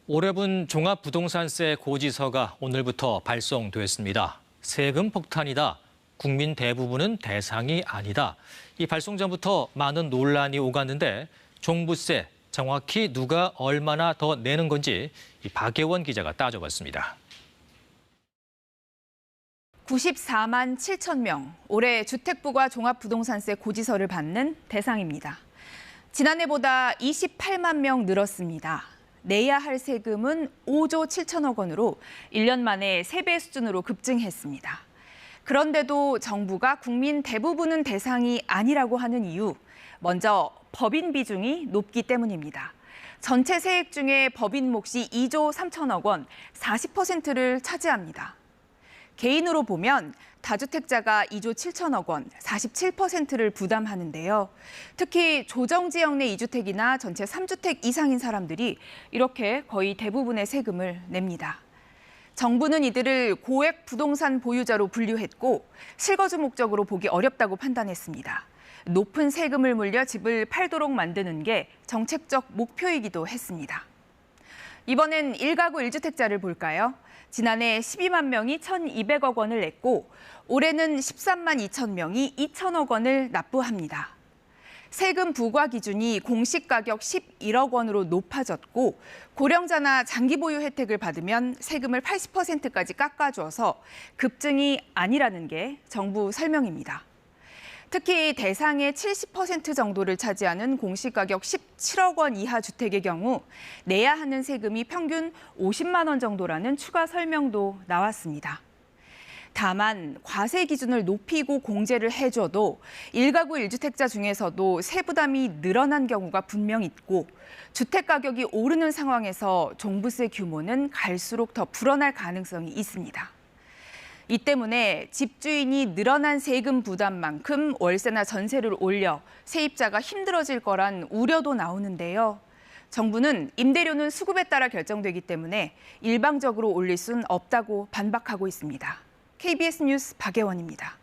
올해분 종합부동산세 고지서가 오늘부터 발송됐습니다. 세금 폭탄이다. 국민 대부분은 대상이 아니다. 이 발송 전부터 많은 논란이 오갔는데 종부세 정확히 누가 얼마나 더 내는 건지 박예원 기자가 따져봤습니다. 94만 7천 명, 올해 주택부가 종합부동산세 고지서를 받는 대상입니다. 지난해보다 28만 명 늘었습니다. 내야 할 세금은 5조 7천억 원으로 1년 만에 3배 수준으로 급증했습니다. 그런데도 정부가 국민 대부분은 대상이 아니라고 하는 이유, 먼저 법인 비중이 높기 때문입니다. 전체 세액 중에 법인 몫이 2조 3천억 원, 40%를 차지합니다. 개인으로 보면 다주택자가 2조 7천억 원, 47%를 부담하는데요. 특히 조정지역 내 2주택이나 전체 3주택 이상인 사람들이 이렇게 거의 대부분의 세금을 냅니다. 정부는 이들을 고액 부동산 보유자로 분류했고 실거주 목적으로 보기 어렵다고 판단했습니다. 높은 세금을 물려 집을 팔도록 만드는 게 정책적 목표이기도 했습니다. 이번엔 1가구 1주택자를 볼까요? 지난해 12만 명이 1,200억 원을 냈고 올해는 13만 2천 명이 2천억 원을 납부합니다. 세금 부과 기준이 공시가격 11억 원으로 높아졌고 고령자나 장기 보유 혜택을 받으면 세금을 80%까지 깎아줘서 급증이 아니라는 게 정부 설명입니다. 특히 대상의 70% 정도를 차지하는 공시가격 17억 원 이하 주택의 경우 내야 하는 세금이 평균 50만 원 정도라는 추가 설명도 나왔습니다. 다만 과세 기준을 높이고 공제를 해줘도 1가구 1주택자 중에서도 세부담이 늘어난 경우가 분명 있고 주택 가격이 오르는 상황에서 종부세 규모는 갈수록 더 불어날 가능성이 있습니다. 이 때문에 집주인이 늘어난 세금 부담만큼 월세나 전세를 올려 세입자가 힘들어질 거란 우려도 나오는데요. 정부는 임대료는 수급에 따라 결정되기 때문에 일방적으로 올릴 순 없다고 반박하고 있습니다. KBS 뉴스 박예원입니다.